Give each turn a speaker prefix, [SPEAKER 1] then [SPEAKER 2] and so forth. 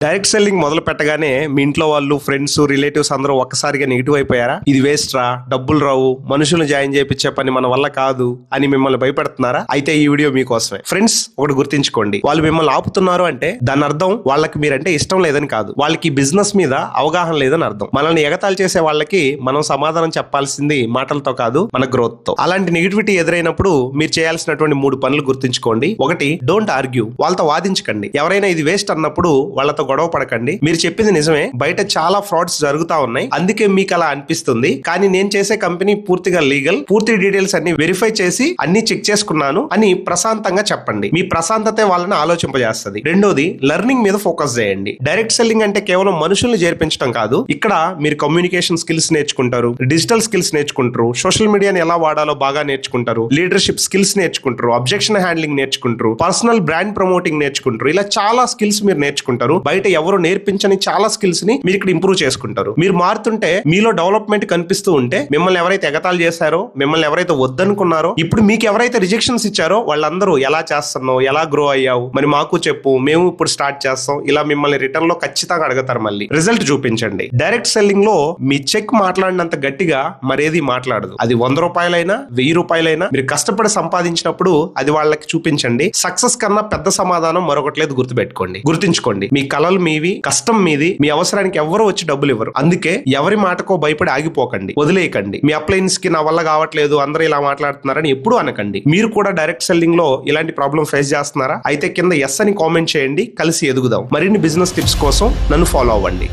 [SPEAKER 1] Direct selling మొదలు పెట్టగానే మీ ఇంట్లో వాళ్ళు, ఫ్రెండ్స్, రిలేటివ్స్ అందరూ ఒక్కసారిగా నెగిటివ్ అయిపోయారా? ఇది వేస్ట్ రా, డబ్బులు రావు, మనుషులు జాయిన్ చేయించే పని మన వల్ల కాదు అని మిమ్మల్ని భయపెడుతున్నారా? అయితే ఈ వీడియో మీకోసమే. ఫ్రెండ్స్, ఒకటి గుర్తించుకోండి, వాళ్ళు మిమ్మల్ని ఆపుతున్నారు అంటే దాని అర్థం వాళ్ళకి మీరంటే ఇష్టం లేదని కాదు, వాళ్ళకి బిజినెస్ మీద అవగాహన లేదని అర్థం. మనల్ని ఎగతాళి చేసే వాళ్ళకి మనం సమాధానం చెప్పాల్సింది మాటలతో కాదు, మన గ్రోత్ తో. అలాంటి నెగిటివిటీ ఎదురైనప్పుడు మీరు చేయాల్సినటువంటి 3 పనులు గుర్తుంచుకోండి. ఒకటి, డోంట్ ఆర్గ్యూ, వాళ్ళతో వాదించకండి. ఎవరైనా ఇది వేస్ట్ అన్నప్పుడు వాళ్ళతో గొడవ పడకండి. మీరు చెప్పింది నిజమే, బయట చాలా ఫ్రాడ్స్ జరుగుతా ఉన్నాయి, అందుకే మీకు అలా అనిపిస్తుంది, కానీ నేను చేసే కంపెనీ పూర్తిగా లీగల్, పూర్తి డీటెయిల్స్ అన్ని వెరిఫై చేసి అన్ని చెక్ చేసుకున్నాను అని ప్రశాంతంగా చెప్పండి. మీ ప్రశాంతతే వాళ్ళని ఆలోచింపజేస్తుంది. రెండోది, లెర్నింగ్ మీద ఫోకస్ చేయండి. డైరెక్ట్ సెల్లింగ్ అంటే కేవలం మనుషుల్ని చేర్పించడం కాదు. ఇక్కడ మీరు కమ్యూనికేషన్ స్కిల్స్ నేర్చుకుంటారు, డిజిటల్ స్కిల్స్ నేర్చుకుంటారు, సోషల్ మీడియాని ఎలా వాడాలో బాగా నేర్చుకుంటారు, లీడర్షిప్ స్కిల్స్ నేర్చుకుంటారు, అబ్జెక్షన్ హ్యాండ్లింగ్ నేర్చుకుంటారు, పర్సనల్ బ్రాండ్ ప్రమోటింగ్ నేర్చుకుంటారు. ఇలా చాలా స్కిల్స్ మీరు నేర్చుకుంటారు. బయట ఎవరు నేర్పించని చాలా స్కిల్స్ ని మీరు ఇక్కడ ఇంప్రూవ్ చేసుకుంటారు. మీరు మారుతుంటే, మీలో డెవలప్మెంట్ కనిపిస్తూ ఉంటే, మిమ్మల్ని ఎవరైతే ఎగతాళి చేశారో, మిమ్మల్ని ఎవరైతే వద్దనుకున్నారో, ఇప్పుడు మీకు ఎవరైతే రిజెక్షన్స్ ఇచ్చారో వాళ్ళందరూ ఎలా చేస్తున్నావు, ఎలా గ్రో అయ్యావు, మరి మాకు చెప్పు, మేము ఇప్పుడు స్టార్ట్ చేస్తాం, ఇలా మిమ్మల్ని రిటర్న్ లో ఖచ్చితంగా అడుగుతారు. మళ్ళీ రిజల్ట్ చూపించండి. డైరెక్ట్ సెల్లింగ్ లో మీ చెక్ మాట్లాడినంత గట్టిగా మరేది మాట్లాడదు. అది 100 రూపాయలైనా 1000 రూపాయలైనా మీరు కష్టపడి సంపాదించినప్పుడు అది వాళ్ళకి చూపించండి. సక్సెస్ కన్నా పెద్ద సమాధానం మరొకటి లేదు. గుర్తుంచుకోండి, మీ కళలు మీవి, కష్టం మీది, మీ అవసరానికి ఎవరు వచ్చి డబ్బులు ఇవ్వరు. అందుకే ఎవరి మాటకో భయపడి ఆగిపోకండి, వదిలేయకండి. మీ అప్లయన్స్ కి నా వల్ల కావట్లేదు, అందరూ ఇలా మాట్లాడుతున్నారని ఎప్పుడు అనకండి. మీరు కూడా డైరెక్ట్ సెల్లింగ్ లో ఇలాంటి ప్రాబ్లం ఫేస్ చేస్తున్నారా? అయితే కింద ఎస్ అని కామెంట్ చేయండి, కలిసి ఎదుగుదాం. మరిన్ని బిజినెస్ టిప్స్ కోసం నన్ను ఫాలో అవ్వండి.